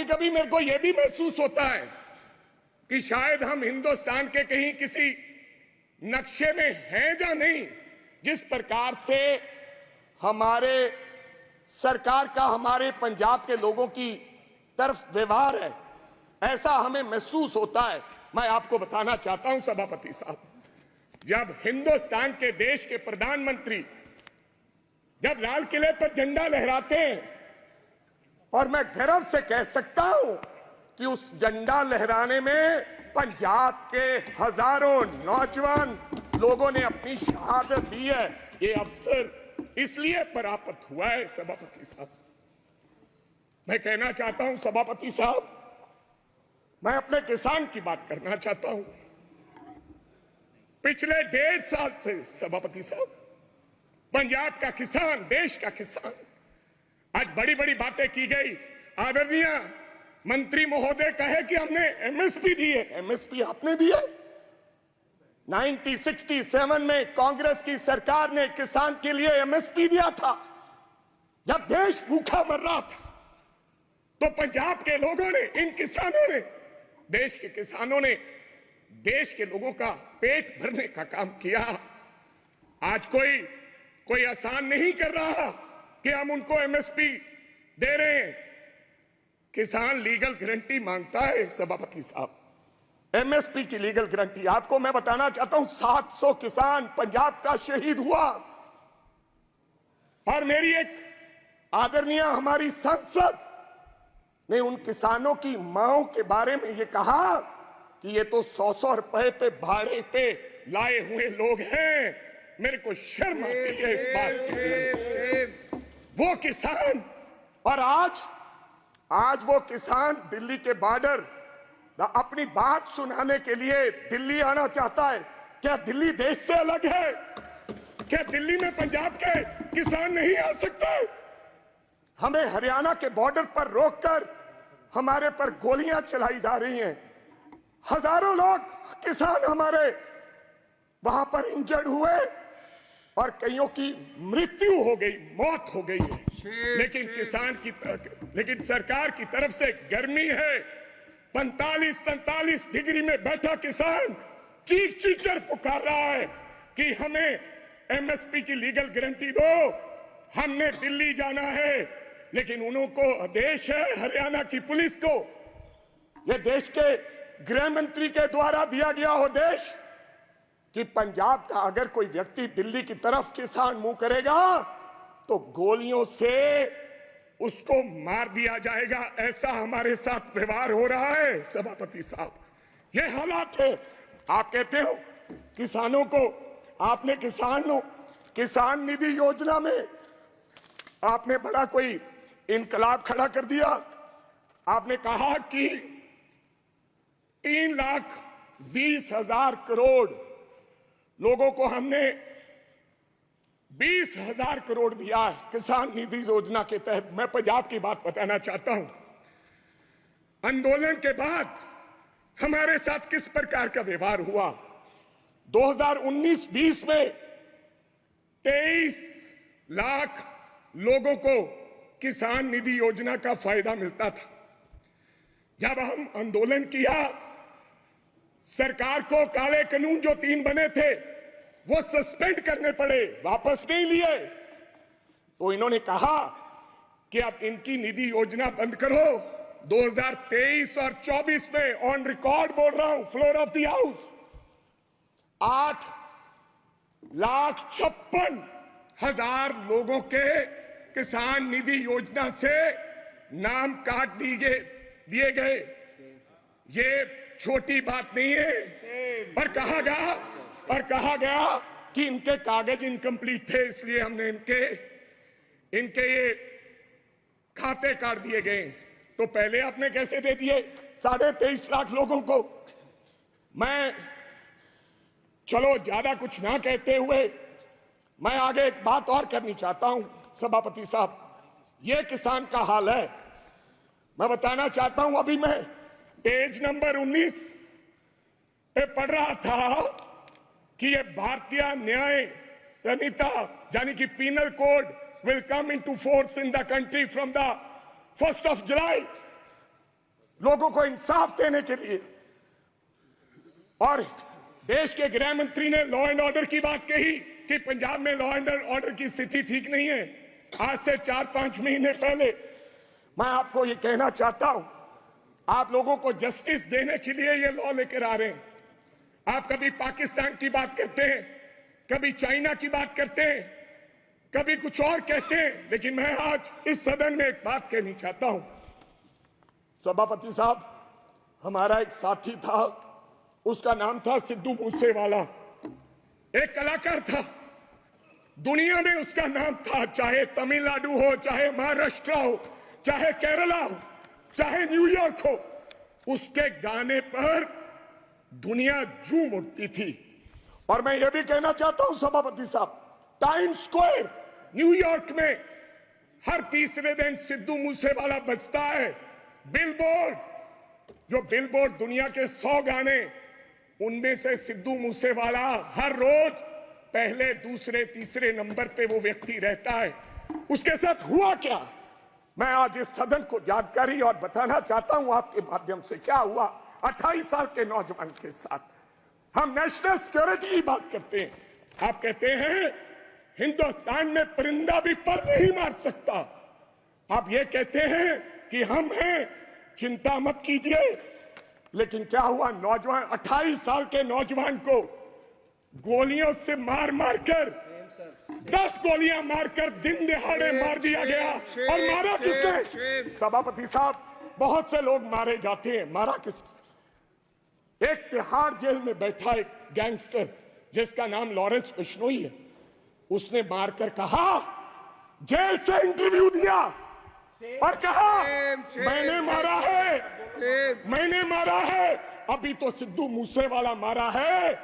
कभी मेरे को यह भी महसूस होता है कि शायद हम हिंदुस्तान के कहीं किसी नक्शे में हैं या नहीं। जिस प्रकार से हमारे सरकार का हमारे पंजाब के लोगों की तरफ व्यवहार है, ऐसा हमें महसूस होता है। मैं आपको बताना चाहता हूं सभापति साहब, जब हिंदुस्तान के देश के प्रधानमंत्री जब लाल किले पर झंडा लहराते हैं, और मैं गर्व से कह सकता हूं कि उस झंडा लहराने में पंजाब के हजारों नौजवान लोगों ने अपनी शहादत दी है। ये अवसर इसलिए प्राप्त हुआ है सभापति साहब। मैं कहना चाहता हूं सभापति साहब, मैं अपने किसान की बात करना चाहता हूं। पिछले 1.5 साल से सभापति साहब, पंजाब का किसान, देश का किसान, आज बड़ी बड़ी बातें की गई। आदरणीय मंत्री महोदय कहे कि हमने एमएसपी दी है। एमएसपी आपने दी है? 1967 में कांग्रेस की सरकार ने किसान के लिए एमएसपी दिया था। जब देश भूखा मर रहा था तो पंजाब के लोगों ने, इन किसानों ने, देश के किसानों ने देश के लोगों का पेट भरने का काम किया। आज कोई आसान नहीं कर रहा कि हम उनको एमएसपी दे रहे हैं। किसान लीगल गारंटी मांगता है सभापति साहब, एमएसपी की लीगल गारंटी। आपको मैं बताना चाहता हूं 700 किसान पंजाब का शहीद हुआ, और मेरी एक आदरणीय हमारी संसद ने उन किसानों की मांओं के बारे में ये कहा कि ये तो 100-100 रुपए पे भाड़े पे लाए हुए लोग हैं। मेरे को शर्म आती है इस बात की। वो किसान, और आज वो किसान दिल्ली के बॉर्डर अपनी बात सुनाने के लिए दिल्ली आना चाहता है। क्या दिल्ली देश से अलग है? क्या दिल्ली में पंजाब के किसान नहीं आ सकते? हमें हरियाणा के बॉर्डर पर रोककर हमारे पर गोलियां चलाई जा रही हैं। हजारों लोग किसान हमारे वहां पर इंजर्ड हुए और कईयों की मृत्यु हो गई, मौत हो गई है। लेकिन सरकार की तरफ से गर्मी है। 45-47 डिग्री में बैठा किसान चीख कर पुकार रहा है कि हमें एमएसपी की लीगल गारंटी दो, हमने दिल्ली जाना है। लेकिन उनको आदेश है हरियाणा की पुलिस को, यह देश के गृह मंत्री के द्वारा दिया गया आदेश कि पंजाब का अगर कोई व्यक्ति दिल्ली की तरफ किसान मुंह करेगा तो गोलियों से उसको मार दिया जाएगा। ऐसा हमारे साथ व्यवहार हो रहा है सभापति साहब। ये हालात है। आप कहते हो किसानों को, आपने किसान निधि योजना में आपने बड़ा कोई इनकलाब खड़ा कर दिया। आपने कहा कि 3,20,000 करोड़ लोगों को हमने 20,000 करोड़ दिया है किसान निधि योजना के तहत। मैं पंजाब की बात बताना चाहता हूं। आंदोलन के बाद हमारे साथ किस प्रकार का व्यवहार हुआ। 2019-20 में 23 लाख लोगों को किसान निधि योजना का फायदा मिलता था। जब हम आंदोलन किया, सरकार को काले कानून जो 3 बने थे वो सस्पेंड करने पड़े, वापस नहीं लिए। तो इन्होंने कहा कि अब इनकी निधि योजना बंद करो। 2023 और 24 में ऑन रिकॉर्ड बोल रहा हूं, फ्लोर ऑफ द हाउस, 8,56,000 लोगों के किसान निधि योजना से नाम काट दिए गए। ये छोटी बात नहीं है। और कहा गया कि इनके कागज इनकम्प्लीट थे, इसलिए हमने इनके ये खाते काट दिए गए। तो पहले आपने कैसे दे दिए 23.5 लाख लोगों को। मैं चलो ज्यादा कुछ ना कहते हुए मैं आगे एक बात और करनी चाहता हूं सभापति साहब। ये किसान का हाल है। मैं बताना चाहता हूं, अभी मैं पेज नंबर 19 पे पढ़ रहा था कि ये भारतीय न्याय संहिता यानी कि penal code will come into force in the country from the 1st of July। लोगों को इंसाफ देने के लिए। और देश के गृह मंत्री ने लॉ एंड ऑर्डर की बात कही कि पंजाब में लॉ एंड ऑर्डर की स्थिति ठीक नहीं है। आज से 4-5 महीने पहले मैं आपको ये कहना चाहता हूं, आप लोगों को जस्टिस देने के लिए ये लॉ लेकर आ रहे हैं। आप कभी पाकिस्तान की बात करते हैं, कभी चाइना की बात करते हैं, कभी कुछ और कहते हैं, लेकिन मैं आज इस सदन में एक बात कहनी चाहता हूं। सभापति साहब, हमारा एक साथी था, उसका नाम था सिद्धू मूसेवाला, एक कलाकार था, दुनिया में उसका नाम था। चाहे तमिलनाडु हो, चाहे महाराष्ट्र हो, चाहे केरला हो, चाहे न्यूयॉर्क हो, उसके गाने पर दुनिया झूम उठती थी। और मैं ये भी कहना चाहता हूं सभापति साहब, टाइम्स स्क्वायर न्यूयॉर्क में हर तीसरे दिन सिद्धू मूसेवाला बजता है। बिलबोर्ड, जो बिलबोर्ड दुनिया के 100 गाने, उनमें से सिद्धू मूसेवाला हर रोज पहले, दूसरे, तीसरे नंबर पे वो व्यक्ति रहता है। उसके साथ हुआ क्या, मैं आज इस सदन को जानकारी और बताना चाहता हूं आपके माध्यम से। क्या हुआ 28 साल के नौजवान के साथ। हम नेशनल सिक्योरिटी की बात करते हैं, आप कहते हैं हिंदुस्तान में परिंदा भी पर नहीं मार सकता। आप ये कहते हैं कि हम हैं, चिंता मत कीजिए। लेकिन क्या हुआ, नौजवान 28 साल के नौजवान को गोलियों से मार मारकर, 10 गोलियां मारकर दिन दिहाड़े मार दिया गया। और मारा किसने? सभापति साहब, बहुत से लोग मारे जाते हैं, मारा किसने? एक तिहाड़ जेल में बैठा एक गैंगस्टर जिसका नाम लॉरेंस बिश्नोई है, उसने मारकर कहा, जेल से इंटरव्यू दिया और कहा मैंने मारा है, मैंने मारा है। अभी तो सिद्धू मूसेवाला मारा है,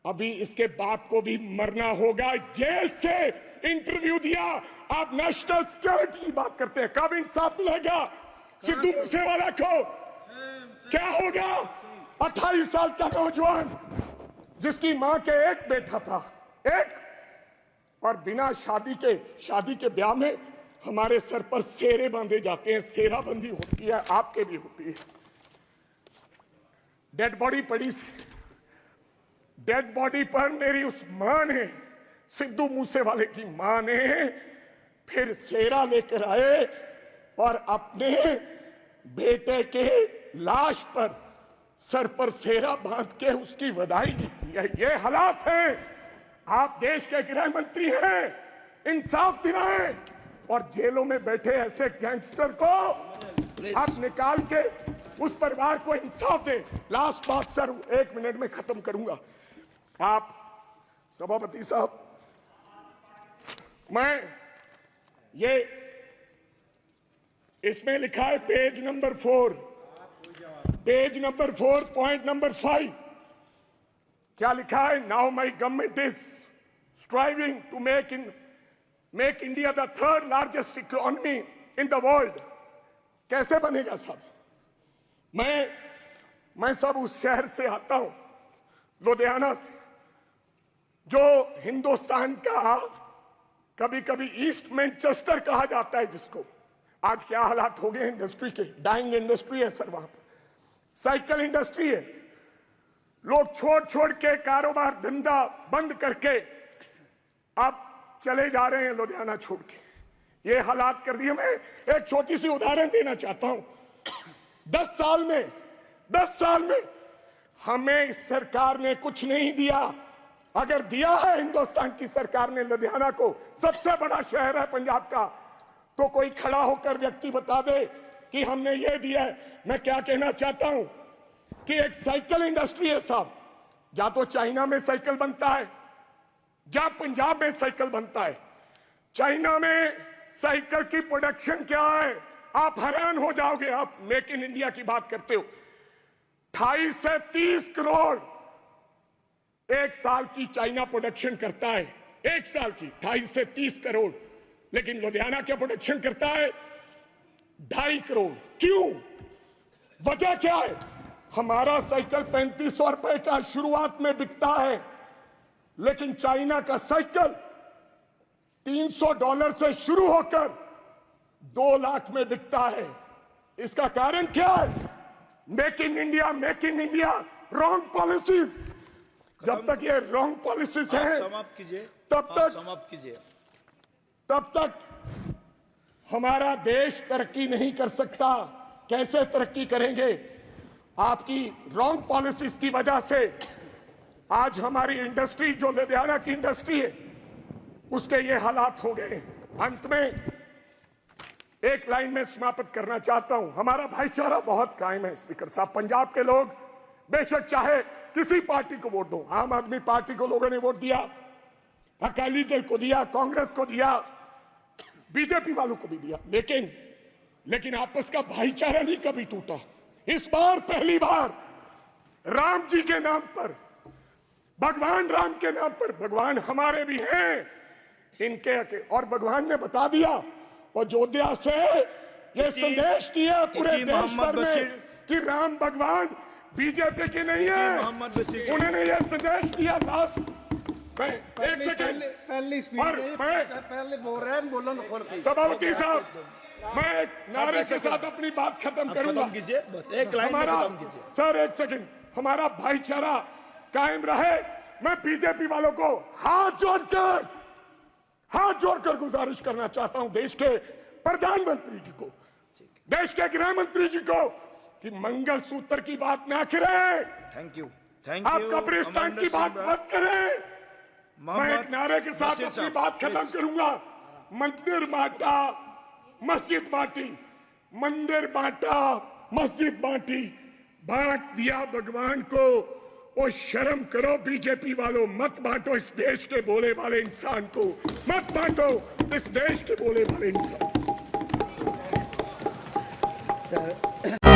अभी इसके बाप को भी मरना होगा। जेल से इंटरव्यू दिया। आप नेशनल सिक्योरिटी की बात करते हैं, कब इंसाफ मिलेगा सिद्धू मूसेवाला को? क्या होगा? 28 साल का नौजवान जिसकी मां के एक बेटा था, एक, और बिना शादी के ब्याह में हमारे सर पर सेरे बांधे जाते हैं, सेराबंदी होती है, आपके भी होती है। डेड बॉडी पड़ी, डेड बॉडी पर मेरी उस मां ने, सिद्धू मूसेवाले की मां ने फिर सेरा लेकर आए और अपने बेटे के लाश पर सर पर सेरा बांध के उसकी बधाई दी है। ये हालात हैं। आप देश के गृह मंत्री हैं, इंसाफ दिलाएं और जेलों में बैठे ऐसे गैंगस्टर को आप निकाल के उस परिवार को इंसाफ दें। लास्ट बात सर, 1 मिनट में खत्म करूंगा। आप सभापति साहब, मैं ये इसमें लिखा है पेज नंबर 4, पॉइंट नंबर 5, क्या लिखा है? Now my government is striving to make India the 3rd largest economy in the world. कैसे बनेगा साहब? मैं सब उस शहर से आता हूं, लुधियाना से, जो हिंदुस्तान का कभी कभी ईस्ट मैनचेस्टर कहा जाता है, जिसको आज क्या हालात हो गए इंडस्ट्री के, डाइंग इंडस्ट्री है सर, वहां पर साइकिल इंडस्ट्री है। लोग छोड़ के कारोबार धंधा बंद करके अब चले जा रहे हैं लुधियाना छोड़ के। ये हालात कर दिए। मैं एक छोटी सी उदाहरण देना चाहता हूं। 10 साल में हमें इस सरकार ने कुछ नहीं दिया। अगर दिया है हिंदुस्तान की सरकार ने लुधियाना को, सबसे बड़ा शहर है पंजाब का, तो कोई खड़ा होकर व्यक्ति बता दे कि हमने ये दिया है। मैं क्या कहना चाहता हूं कि एक साइकिल इंडस्ट्री है साहब, जहां तो चाइना में साइकिल बनता है, जहां पंजाब में साइकिल बनता है। चाइना में साइकिल की प्रोडक्शन क्या है, आप हैरान हो जाओगे। आप मेक इन इंडिया की बात करते हो, 28 से 30 करोड़ एक साल की चाइना प्रोडक्शन करता है, एक साल की 28 से 30 करोड़। लेकिन लुधियाना क्या प्रोडक्शन करता है? 2.5 करोड़। क्यों? वजह क्या है? हमारा साइकिल 3500 रुपए का शुरुआत में बिकता है, लेकिन चाइना का साइकिल $300 से शुरू होकर 2 लाख में बिकता है। इसका कारण क्या है? Make in India wrong policies. जब तक ये रॉन्ग पॉलिसीज हैं, समाप्त कीजिए, समाप्त कीजिए, तब तक हमारा देश तरक्की नहीं कर सकता। कैसे तरक्की करेंगे? आपकी रॉन्ग पॉलिसीज की वजह से आज हमारी इंडस्ट्री, जो लुधियाना की इंडस्ट्री है, उसके ये हालात हो गए। अंत में एक लाइन में समाप्त करना चाहता हूं। हमारा भाईचारा बहुत कायम है स्पीकर साहब। पंजाब के लोग बेशक चाहे किसी पार्टी को वोट दो, आम आदमी पार्टी को लोगों ने वोट दिया, अकाली दल को दिया, कांग्रेस को दिया, बीजेपी वालों को भी दिया, लेकिन आपस का भाईचारा नहीं कभी टूटा। इस बार पहली बार राम जी के नाम पर, भगवान राम के नाम पर, भगवान हमारे भी हैं इनके, और भगवान ने बता दिया अयोध्या से ये संदेश दिया पूरे देश भर में कि राम भगवान बीजेपी के नहीं है। उन्होंने ये संदेश दिया। लास्ट मैं एक सेकंड पहले बोल रहे हैं, बोलो सभापति साहब, मैं एक नारे के साथ अपनी बात खत्म करूंगा। बस एक लाइन में खत्म कीजिए सर। एक सेकंड, हमारा भाईचारा कायम रहे। मैं बीजेपी वालों को हाथ जोड़कर गुजारिश करना चाहता हूं, देश के प्रधानमंत्री जी को, देश के गृह मंत्री जी को, कि मंगल सूत्र की बात ना करें। थैंक यू आप कब्रिस्तान की बात मत करें। मैं एक नारे के साथ अपनी बात खत्म करूंगा। मंदिर बांटा, मस्जिद बांटी, मंदिर बांटा, मस्जिद बांटी, बांट दिया भगवान को। ओ शर्म करो बीजेपी वालों, मत बांटो इस देश के बोले वाले इंसान को, मत बांटो इस देश के बोले वाले इंसान। सर